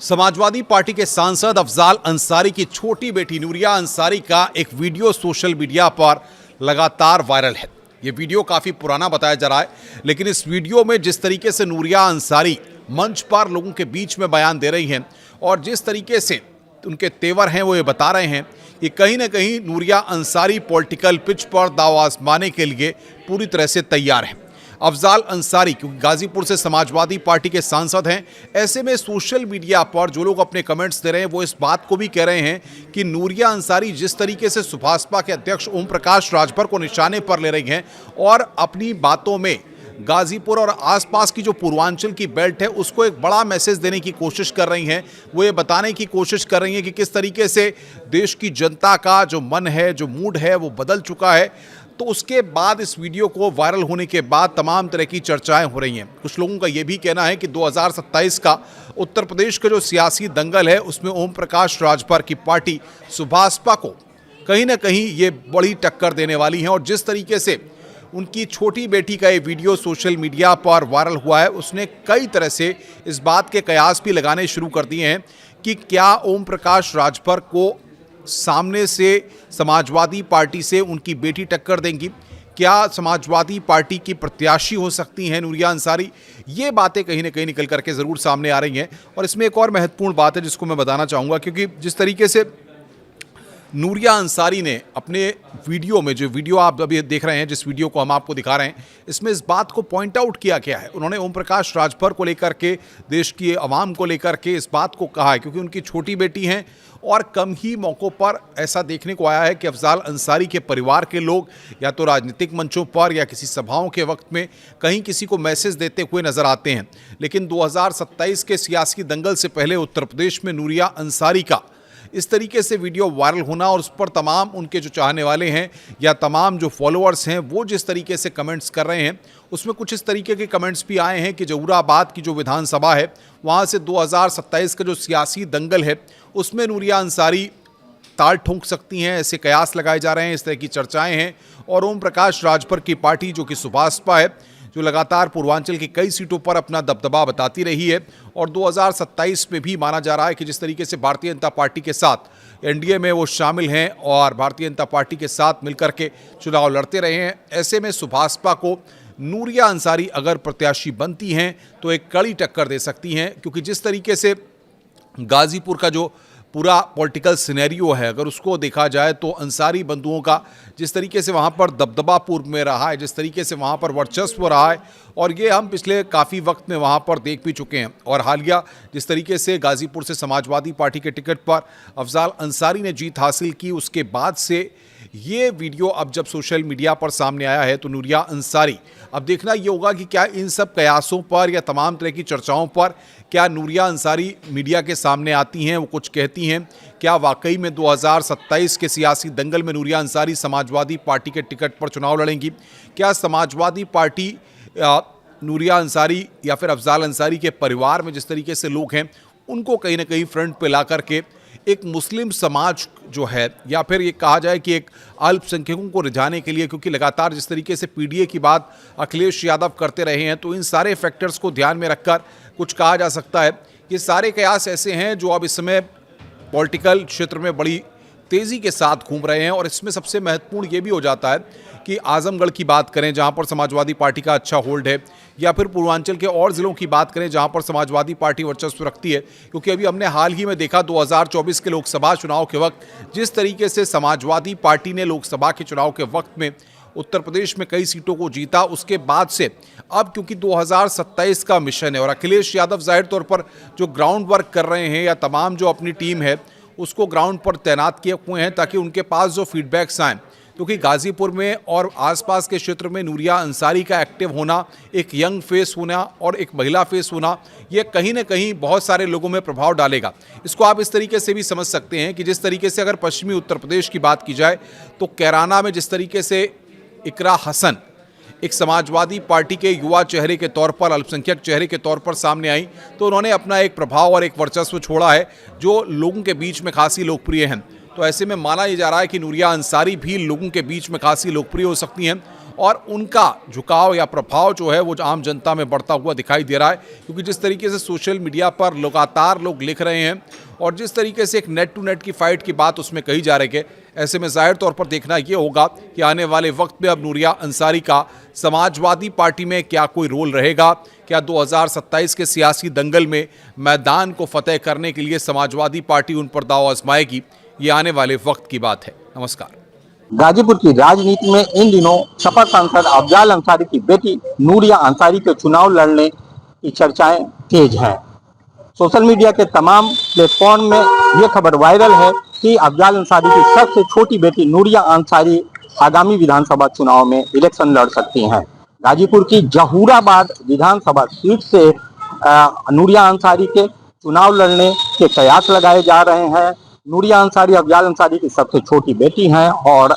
Samajwadi party के सांसद अफजाल अंसारी की छोटी बेटी नूरिया अंसारी का एक वीडियो सोशल मीडिया पर लगातार वायरल है। ये वीडियो काफ़ी पुराना बताया जा रहा है, लेकिन इस वीडियो में जिस तरीके से नूरिया अंसारी मंच पर लोगों के बीच में बयान दे रही हैं और जिस तरीके से उनके तेवर हैं वो ये बता रहे हैं कि कहीं ना कहीं नूरिया अंसारी पॉलिटिकल पिच पर दाव आजमाने के लिए पूरी तरह से तैयार हैं। अफजाल अंसारी क्योंकि गाजीपुर से समाजवादी पार्टी के सांसद हैं, ऐसे में सोशल मीडिया पर जो लोग अपने कमेंट्स दे रहे हैं वो इस बात को भी कह रहे हैं कि नूरिया अंसारी जिस तरीके से सुभाषपा के अध्यक्ष ओम प्रकाश राजभर को निशाने पर ले रही हैं और अपनी बातों में गाजीपुर और आसपास की जो पूर्वांचल की बेल्ट है उसको एक बड़ा मैसेज देने की कोशिश कर रही हैं। वो ये बताने की कोशिश कर रही हैं कि किस तरीके से देश की जनता का जो मन है, जो मूड है वो बदल चुका है। तो उसके बाद इस वीडियो को वायरल होने के बाद तमाम तरह की चर्चाएं हो रही हैं। कुछ लोगों का ये भी कहना है कि 2027 का उत्तर प्रदेश का जो सियासी दंगल है उसमें ओम प्रकाश राजभर की पार्टी सुभाषपा को कहीं ना कहीं ये बड़ी टक्कर देने वाली है। और जिस तरीके से उनकी छोटी बेटी का ये वीडियो सोशल मीडिया पर वायरल हुआ है, उसने कई तरह से इस बात के कयास भी लगाने शुरू कर दिए हैं कि क्या ओम प्रकाश राजभर को सामने से समाजवादी पार्टी से उनकी बेटी टक्कर देंगी, क्या समाजवादी पार्टी की प्रत्याशी हो सकती हैं नूरिया अंसारी। ये बातें कहीं ना कहीं निकल करके ज़रूर सामने आ रही हैं। और इसमें एक और महत्वपूर्ण बात है जिसको मैं बताना चाहूँगा, क्योंकि जिस तरीके से नूरिया अंसारी ने अपने वीडियो में, जो वीडियो आप अभी देख रहे हैं, जिस वीडियो को हम आपको दिखा रहे हैं, इसमें इस बात को पॉइंट आउट किया गया है। उन्होंने ओम प्रकाश राजभर को लेकर के, देश की आवाम को लेकर के इस बात को कहा है, क्योंकि उनकी छोटी बेटी हैं और कम ही मौक़ों पर ऐसा देखने को आया है कि अफजाल अंसारी के परिवार के लोग या तो राजनीतिक मंचों पर या किसी सभाओं के वक्त में कहीं किसी को मैसेज देते हुए नजर आते हैं। लेकिन 2027 के सियासी दंगल से पहले उत्तर प्रदेश में नूरिया अंसारी का इस तरीके से वीडियो वायरल होना और उस पर तमाम उनके जो चाहने वाले हैं या तमाम जो फॉलोअर्स हैं वो जिस तरीके से कमेंट्स कर रहे हैं, उसमें कुछ इस तरीके के कमेंट्स भी आए हैं कि जहूराबाद की जो विधानसभा है वहाँ से 2027 का जो सियासी दंगल है उसमें नूरिया अंसारी ताल ठोंक सकती हैं, ऐसे कयास लगाए जा रहे हैं, इस तरह की चर्चाएँ हैं। और ओम प्रकाश राजभर की पार्टी जो कि सुभाषपा है, जो लगातार पूर्वांचल की कई सीटों पर अपना दबदबा बताती रही है और 2027 में भी माना जा रहा है कि जिस तरीके से भारतीय जनता पार्टी के साथ एनडीए में वो शामिल हैं और भारतीय जनता पार्टी के साथ मिलकर के चुनाव लड़ते रहे हैं, ऐसे में सुभाषपा को नूरिया अंसारी अगर प्रत्याशी बनती हैं तो एक कड़ी टक्कर दे सकती हैं। क्योंकि जिस तरीके से गाजीपुर का जो पूरा पॉलिटिकल सिनेरियो है, अगर उसको देखा जाए तो अंसारी बंधुओं का जिस तरीके से वहाँ पर दबदबा पूर्व में रहा है, जिस तरीके से वहाँ पर वर्चस्व रहा है, और ये हम पिछले काफ़ी वक्त में वहाँ पर देख भी चुके हैं। और हालिया जिस तरीके से गाजीपुर से समाजवादी पार्टी के टिकट पर अफजाल अंसारी ने जीत हासिल की, उसके बाद से ये वीडियो अब जब सोशल मीडिया पर सामने आया है तो नूरिया अंसारी, अब देखना ये होगा कि क्या इन सब कयासों पर या तमाम तरह की चर्चाओं पर क्या नूरिया अंसारी मीडिया के सामने आती हैं, वो कुछ कहती हैं, क्या वाकई में 2027 के सियासी दंगल में नूरिया अंसारी समाजवादी पार्टी के टिकट पर चुनाव लड़ेंगी, क्या समाजवादी पार्टी नूरिया अंसारी या फिर अफजाल अंसारी के परिवार में जिस तरीके से लोग हैं उनको कहीं ना कहीं फ्रंट पे ला करके एक मुस्लिम समाज जो है, या फिर ये कहा जाए कि एक अल्पसंख्यकों को रिझाने के लिए, क्योंकि लगातार जिस तरीके से पीडीए की बात अखिलेश यादव करते रहे हैं, तो इन सारे फैक्टर्स को ध्यान में रखकर कुछ कहा जा सकता है। ये सारे कयास ऐसे हैं जो अब इस समय पॉलिटिकल क्षेत्र में बड़ी तेज़ी के साथ घूम रहे हैं। और इसमें सबसे महत्वपूर्ण ये भी हो जाता है कि आजमगढ़ की बात करें जहां पर समाजवादी पार्टी का अच्छा होल्ड है, या फिर पूर्वांचल के और ज़िलों की बात करें जहां पर समाजवादी पार्टी वर्चस्व रखती है। क्योंकि अभी हमने हाल ही में देखा 2024 के लोकसभा चुनाव के वक्त जिस तरीके से समाजवादी पार्टी ने लोकसभा के चुनाव के वक्त में उत्तर प्रदेश में कई सीटों को जीता, उसके बाद से अब क्योंकि 2027 का मिशन है और अखिलेश यादव जाहिर तौर पर जो ग्राउंड वर्क कर रहे हैं या तमाम जो अपनी टीम है उसको ग्राउंड पर तैनात किए हुए हैं ताकि उनके पास जो फीडबैक्स आएँ, क्योंकि गाजीपुर में और आसपास के क्षेत्र में नूरिया अंसारी का एक्टिव होना, एक यंग फेस होना और एक महिला फेस होना, ये कहीं ना कहीं बहुत सारे लोगों में प्रभाव डालेगा। इसको आप इस तरीके से भी समझ सकते हैं कि जिस तरीके से अगर पश्चिमी उत्तर प्रदेश की बात की जाए तो कैराना में जिस तरीके से इकरा हसन एक समाजवादी पार्टी के युवा चेहरे के तौर पर, अल्पसंख्यक चेहरे के तौर पर सामने आई, तो उन्होंने अपना एक प्रभाव और एक वर्चस्व छोड़ा है जो लोगों के बीच में खासी लोकप्रिय हैं। तो ऐसे में माना जा रहा है कि नूरिया अंसारी भी लोगों के बीच में खासी लोकप्रिय हो सकती हैं और उनका झुकाव या प्रभाव जो है वो आम जनता में बढ़ता हुआ दिखाई दे रहा है, क्योंकि जिस तरीके से सोशल मीडिया पर लगातार लोग लिख रहे हैं और जिस तरीके से एक नेट टू नेट की फाइट की बात उसमें कही जा रही है, ऐसे में जाहिर तौर पर देखना ये होगा कि आने वाले वक्त में अब नूरिया अंसारी का समाजवादी पार्टी में क्या कोई रोल रहेगा, क्या 2027 के सियासी दंगल में मैदान को फतेह करने के लिए समाजवादी पार्टी उन पर दाव आजमाएगी, ये आने वाले वक्त की बात है। नमस्कार। गाजीपुर की राजनीति में इन दिनों सपा सांसद अफजाल अंसारी की बेटी नूरिया अंसारी के चुनाव लड़ने की चर्चाएं तेज हैं। सोशल मीडिया के तमाम प्लेटफॉर्म में ये खबर वायरल है कि अफजाल अंसारी की सबसे छोटी बेटी नूरिया अंसारी आगामी विधानसभा चुनाव में इलेक्शन लड़ सकती हैं। गाजीपुर की जहूराबाद विधानसभा सीट से नूरिया अंसारी के चुनाव लड़ने के कयास लगाए जा रहे हैं। नूरिया अंसारी अफजाल अंसारी की सबसे छोटी बेटी हैं और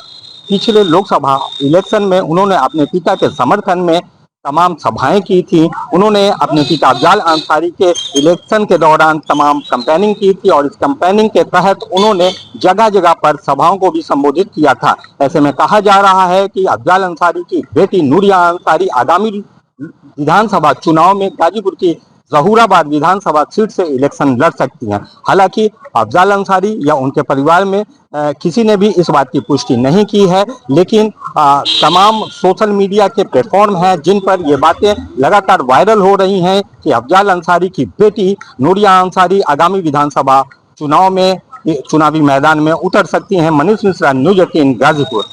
पिछले लोकसभा इलेक्शन में उन्होंने अपने पिता के समर्थन में तमाम सभाएं की थी। उन्होंने अपने पिता अफजाल अंसारी के इलेक्शन के दौरान तमाम कैंपेनिंग की थी और इस कैंपेनिंग के तहत उन्होंने जगह जगह पर सभाओं को भी संबोधित किया था। ऐसे में कहा जा रहा है कि अफजाल अंसारी की बेटी नूरिया अंसारी आगामी विधानसभा चुनाव में गाजीपुर की जहूराबाद विधानसभा सीट से इलेक्शन लड़ सकती हैं। हालांकि अफजाल अंसारी या उनके परिवार में किसी ने भी इस बात की पुष्टि नहीं की है, लेकिन तमाम सोशल मीडिया के प्लेटफॉर्म हैं जिन पर ये बातें लगातार वायरल हो रही हैं कि अफजाल अंसारी की बेटी नूरिया अंसारी आगामी विधानसभा चुनाव में चुनावी मैदान में उतर सकती हैं। मनीष मिश्रा, न्यूज़ 18 गाजीपुर।